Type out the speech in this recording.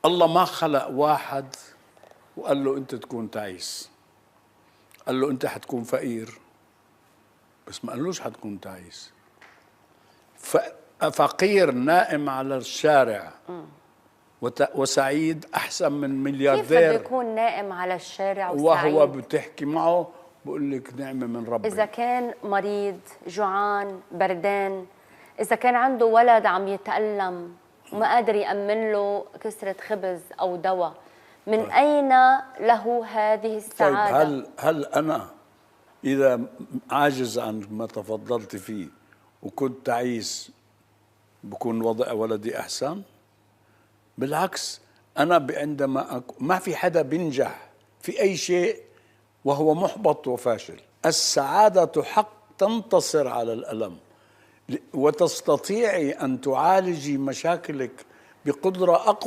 الله ما خلق واحد وقال له أنت تكون تعيس، قال له أنت حتكون فقير، بس ما قالوش حتكون تعيس. فقير نائم على الشارع وسعيد أحسن من ملياردير. كيف بده يكون نائم على الشارع وسعيد؟ وهو بتحكي معه بقول لك نعمة من ربي. إذا كان مريض، جوعان، بردان، إذا كان عنده ولد عم يتألم وما قادر يأمن له كسرة خبز أو دواء، من أين له هذه السعادة؟ طيب هل أنا إذا عاجز عن ما تفضلت فيه وكنت تعيس بكون وضع ولدي أحسن؟ بالعكس، أنا عندما ما في حدا بينجح في أي شيء وهو محبط وفاشل. السعادة حق تنتصر على الألم، وتستطيعي أن تعالجي مشاكلك بقدرة أقوى